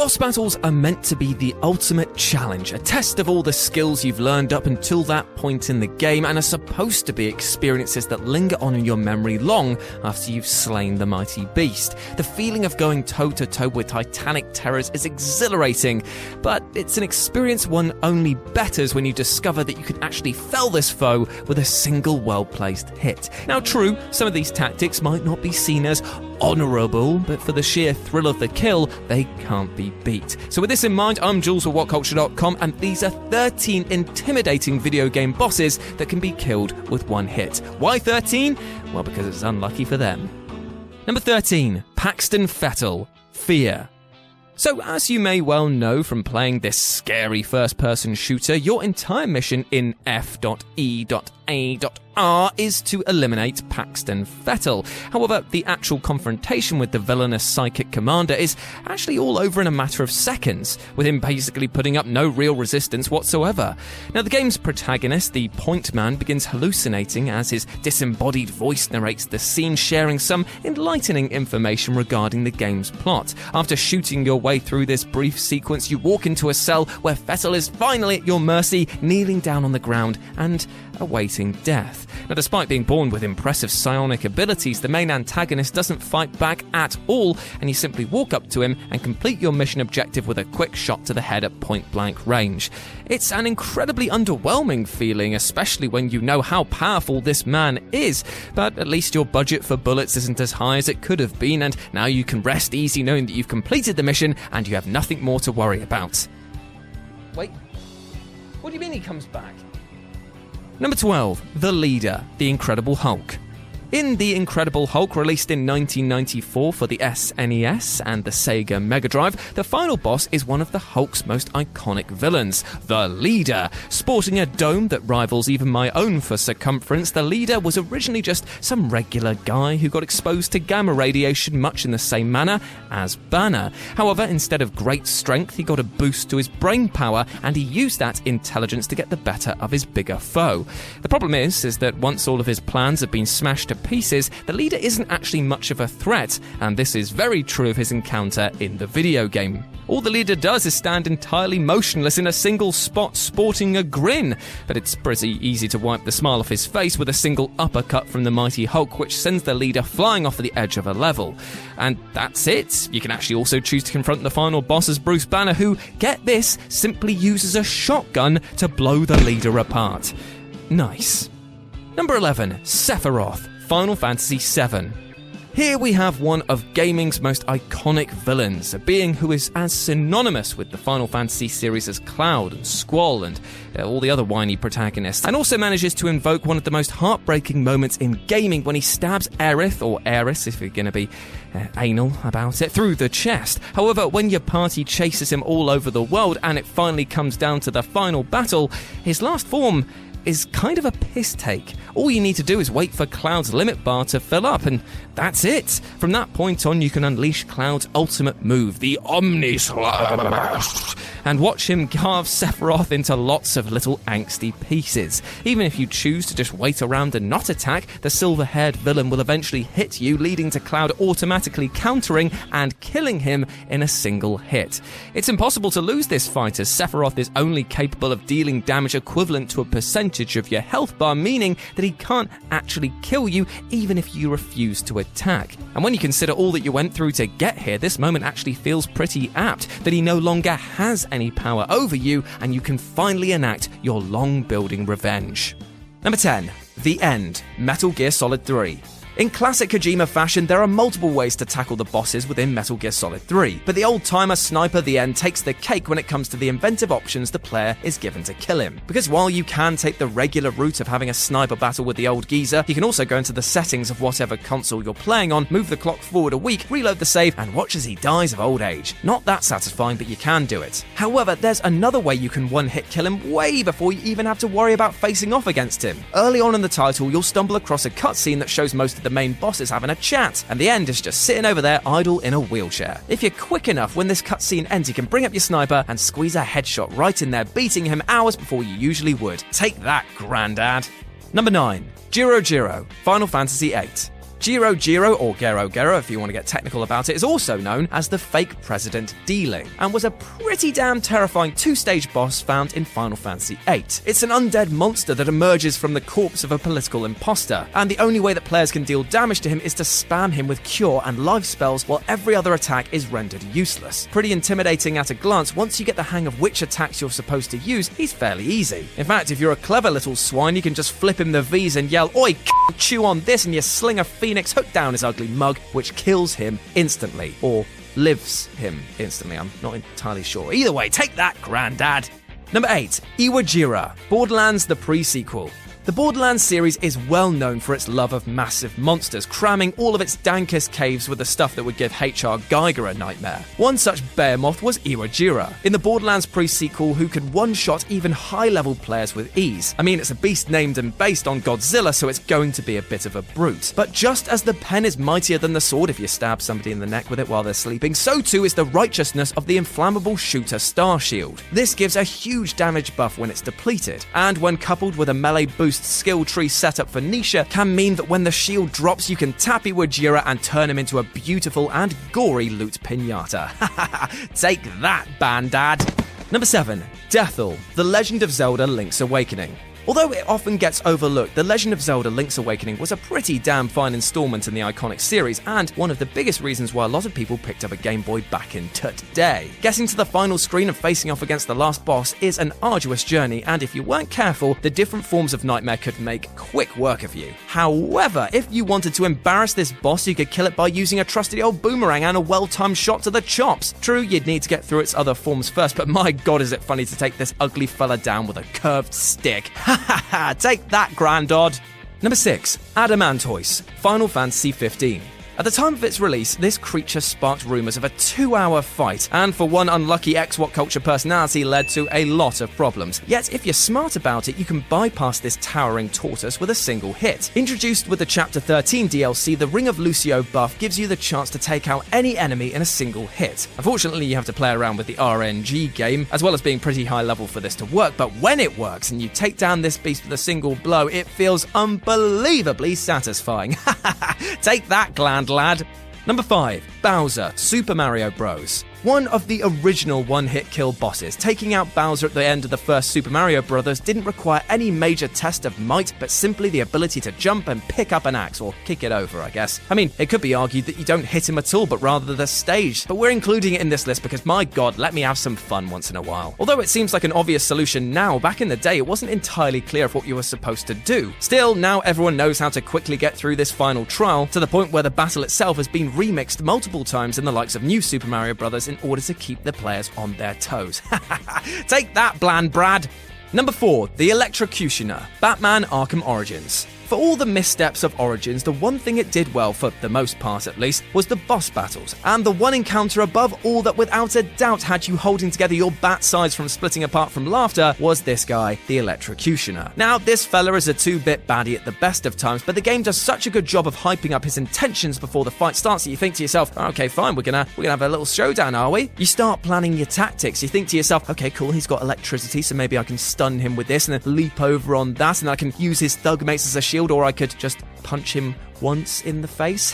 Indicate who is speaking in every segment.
Speaker 1: Boss battles are meant to be the ultimate challenge, a test of all the skills you've learned up until that point in the game, and are supposed to be experiences that linger on in your memory long after you've slain the mighty beast. The feeling of going toe-to-toe with titanic terrors is exhilarating, but it's an experience one only betters when you discover that you can actually fell this foe with a single well-placed hit. Now true, some of these tactics might not be seen as honourable, but for the sheer thrill of the kill, they can't be beat. So with this in mind, I'm Jules with WhatCulture.com, and these are 13 intimidating video game bosses that can be killed with one hit. Why 13? Well, because it's unlucky for them. Number 13, Paxton Fettel, Fear. So, as you may well know from playing this scary first-person shooter, your entire mission in F.E.A.R is to eliminate Paxton Fettel. However, the actual confrontation with the villainous psychic commander is actually all over in a matter of seconds, with him basically putting up no real resistance whatsoever. Now, the game's protagonist, the Point Man, begins hallucinating as his disembodied voice narrates the scene, sharing some enlightening information regarding the game's plot. After shooting your way through this brief sequence, you walk into a cell where Fettel is finally at your mercy, kneeling down on the ground and awaiting death. Now, despite being born with impressive psionic abilities, the main antagonist doesn't fight back at all, and you simply walk up to him and complete your mission objective with a quick shot to the head at point-blank range. It's an incredibly underwhelming feeling, especially when you know how powerful this man is, but at least your budget for bullets isn't as high as it could have been, and now you can rest easy knowing that you've completed the mission and you have nothing more to worry about. Wait, what do you mean he comes back? Number 12, The Leader, The Incredible Hulk. In The Incredible Hulk, released in 1994 for the SNES and the Sega Mega Drive, the final boss is one of the Hulk's most iconic villains, the Leader. Sporting a dome that rivals even my own for circumference, the Leader was originally just some regular guy who got exposed to gamma radiation much in the same manner as Banner. However, instead of great strength, he got a boost to his brain power, and he used that intelligence to get the better of his bigger foe. The problem is that once all of his plans have been smashed to pieces, the Leader isn't actually much of a threat, and this is very true of his encounter in the video game. All the Leader does is stand entirely motionless in a single spot, sporting a grin, but it's pretty easy to wipe the smile off his face with a single uppercut from the mighty Hulk, which sends the Leader flying off the edge of a level. And that's it. You can actually also choose to confront the final boss as Bruce Banner, who, get this, simply uses a shotgun to blow the Leader apart. Nice. Number 11, Sephiroth, Final Fantasy VII. Here we have one of gaming's most iconic villains, a being who is as synonymous with the Final Fantasy series as Cloud and Squall and all the other whiny protagonists, and also manages to invoke one of the most heartbreaking moments in gaming when he stabs Aerith, or Aeris if you're going to be anal about it, through the chest. However, when your party chases him all over the world and it finally comes down to the final battle, his last form is kind of a piss take. All you need to do is wait for Cloud's limit bar to fill up, and that's it. From that point on, you can unleash Cloud's ultimate move, the Omni Slash, and watch him carve Sephiroth into lots of little angsty pieces. Even if you choose to just wait around and not attack, the silver-haired villain will eventually hit you, leading to Cloud automatically countering and killing him in a single hit. It's impossible to lose this fight, as Sephiroth is only capable of dealing damage equivalent to a percentage of your health bar, meaning that he can't actually kill you even if you refuse to attack. And when you consider all that you went through to get here, this moment actually feels pretty apt, that he no longer has any power over you and you can finally enact your long-building revenge. Number 10, The End, Metal Gear Solid 3. In classic Kojima fashion, there are multiple ways to tackle the bosses within Metal Gear Solid 3, but the old-timer sniper The End takes the cake when it comes to the inventive options the player is given to kill him. Because while you can take the regular route of having a sniper battle with the old geezer, you can also go into the settings of whatever console you're playing on, move the clock forward a week, reload the save, and watch as he dies of old age. Not that satisfying, but you can do it. However, there's another way you can one-hit kill him way before you even have to worry about facing off against him. Early on in the title, you'll stumble across a cutscene that shows most of the main bosses having a chat, and The End is just sitting over there idle in a wheelchair. If you're quick enough, when this cutscene ends, you can bring up your sniper and squeeze a headshot right in there, beating him hours before you usually would. Take that, Grandad. Number 9, Jiro, Final Fantasy VIII. Jiro, or Gero if you want to get technical about it, is also known as the fake President D-Ling, and was a pretty damn terrifying two-stage boss found in Final Fantasy VIII. It's an undead monster that emerges from the corpse of a political imposter, and the only way that players can deal damage to him is to spam him with cure and life spells while every other attack is rendered useless. Pretty intimidating at a glance. Once you get the hang of which attacks you're supposed to use, he's fairly easy. In fact, if you're a clever little swine, you can just flip him the V's and yell, "Oi, chew on this," and you sling a phoenix hook down his ugly mug, which kills him instantly. Or lives him instantly, I'm not entirely sure. Either way, take that, Grandad. Number 8, Iwajira, Borderlands the pre-sequel. The Borderlands series is well known for its love of massive monsters, cramming all of its dankest caves with the stuff that would give H.R. Geiger a nightmare. One such behemoth was Iwajira, in the Borderlands pre-sequel, who could one-shot even high-level players with ease. I mean, it's a beast named and based on Godzilla, so it's going to be a bit of a brute. But just as the pen is mightier than the sword if you stab somebody in the neck with it while they're sleeping, so too is the righteousness of the inflammable shooter Star Shield. This gives a huge damage buff when it's depleted, and when coupled with a melee boost skill tree setup for Nisha, can mean that when the shield drops, you can tap Iwajira and turn him into a beautiful and gory loot pinata. Take that, Bandad! Number 7, Deathel, The Legend of Zelda Link's Awakening. Although it often gets overlooked, The Legend of Zelda Link's Awakening was a pretty damn fine installment in the iconic series, and one of the biggest reasons why a lot of people picked up a Game Boy back in today. Getting to the final screen and facing off against the last boss is an arduous journey, and if you weren't careful, the different forms of Nightmare could make quick work of you. However, if you wanted to embarrass this boss, you could kill it by using a trusty old boomerang and a well-timed shot to the chops. True, you'd need to get through its other forms first, but my god is it funny to take this ugly fella down with a curved stick. Take that, Grandad! Number 6, Adamantoise, Final Fantasy 15. At the time of its release, this creature sparked rumours of a 2-hour fight, and for one unlucky X-What Culture personality led to a lot of problems. Yet, if you're smart about it, you can bypass this towering tortoise with a single hit. Introduced with the Chapter 13 DLC, the Ring of Lucio buff gives you the chance to take out any enemy in a single hit. Unfortunately, you have to play around with the RNG game, as well as being pretty high level for this to work, but when it works and you take down this beast with a single blow, it feels unbelievably satisfying. Take that, Gland Lad. Number 5, Bowser, Super Mario Bros. One of the original one-hit kill bosses. Taking out Bowser at the end of the first Super Mario Bros. Didn't require any major test of might, but simply the ability to jump and pick up an axe, or kick it over, I guess. I mean, it could be argued that you don't hit him at all, but rather the stage. But we're including it in this list because, my god, let me have some fun once in a while. Although it seems like an obvious solution now, back in the day it wasn't entirely clear of what you were supposed to do. Still, now everyone knows how to quickly get through this final trial, to the point where the battle itself has been remixed multiple times in the likes of New Super Mario Bros. In order to keep the players on their toes. Take that, Bland Brad! Number 4, The Electrocutioner, Batman Arkham Origins. For all the missteps of Origins, the one thing it did well, for the most part at least, was the boss battles, and the one encounter above all that without a doubt had you holding together your bat sides from splitting apart from laughter was this guy, the Electrocutioner. Now, this fella is a 2-bit baddie at the best of times, but the game does such a good job of hyping up his intentions before the fight starts that you think to yourself, okay, fine, we're gonna have a little showdown, are we? You start planning your tactics. You think to yourself, okay, cool, he's got electricity, so maybe I can stun him with this and then leap over on that, and I can use his thug mates as a shield, or I could just punch him once in the face.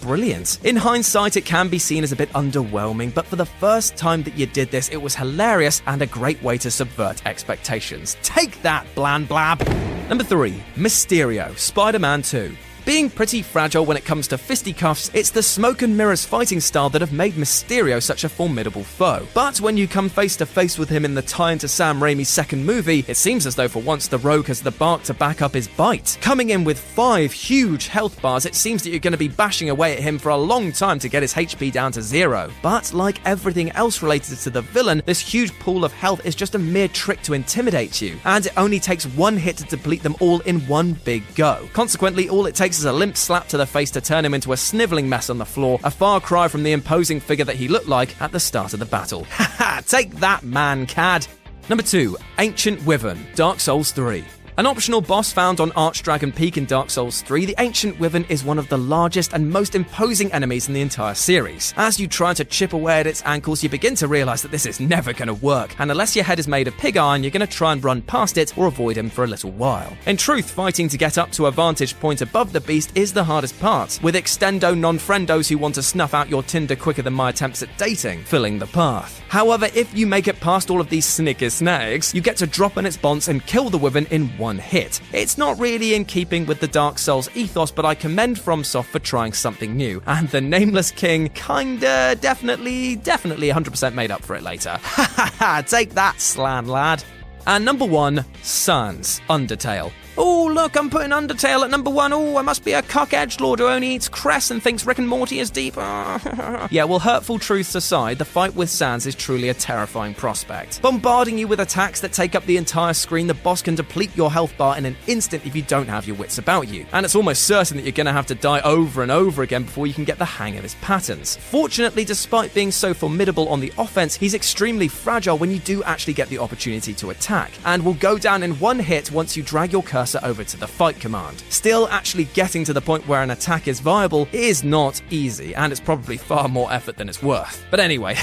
Speaker 1: Brilliant. In hindsight, it can be seen as a bit underwhelming, but for the first time that you did this, it was hilarious and a great way to subvert expectations. Take that, Bland Blab! Number 3, Mysterio, Spider-Man 2. Being pretty fragile when it comes to fisticuffs, it's the smoke and mirrors fighting style that have made Mysterio such a formidable foe. But when you come face to face with him in the tie into Sam Raimi's second movie, it seems as though for once the rogue has the bark to back up his bite. Coming in with 5 huge health bars, it seems that you're going to be bashing away at him for a long time to get his HP down to 0. But like everything else related to the villain, this huge pool of health is just a mere trick to intimidate you, and it only takes one hit to deplete them all in one big go. Consequently, all it takes is a limp slap to the face to turn him into a snivelling mess on the floor, a far cry from the imposing figure that he looked like at the start of the battle. Haha, take that, man, cad! Number 2, Ancient Wyvern, Dark Souls 3. An optional boss found on Archdragon Peak in Dark Souls 3, the Ancient Wyvern is one of the largest and most imposing enemies in the entire series. As you try to chip away at its ankles, you begin to realise that this is never going to work, and unless your head is made of pig iron, you're going to try and run past it or avoid him for a little while. In truth, fighting to get up to a vantage point above the beast is the hardest part, with extendo non-friendos who want to snuff out your Tinder quicker than my attempts at dating filling the path. However, if you make it past all of these snicker snags, you get to drop on its bonds and kill the Wyvern in one hit. It's not really in keeping with the Dark Souls ethos, but I commend FromSoft for trying something new, and the Nameless King kinda, definitely 100% made up for it later. Ha ha ha, take that, Slan lad. And number 1, Sans, Undertale. Oh, look, I'm putting Undertale at number 1. Oh, I must be a cock edgelord who only eats cress and thinks Rick and Morty is deep. Yeah, well, hurtful truths aside, the fight with Sans is truly a terrifying prospect. Bombarding you with attacks that take up the entire screen, the boss can deplete your health bar in an instant if you don't have your wits about you. And it's almost certain that you're going to have to die over and over again before you can get the hang of his patterns. Fortunately, despite being so formidable on the offense, he's extremely fragile when you do actually get the opportunity to attack, and will go down in one hit once you drag your cursor over to the fight command. Still, actually getting to the point where an attack is viable is not easy, and it's probably far more effort than it's worth. But anyway,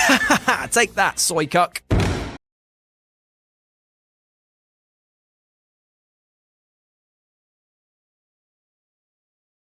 Speaker 1: take that, soy cuck.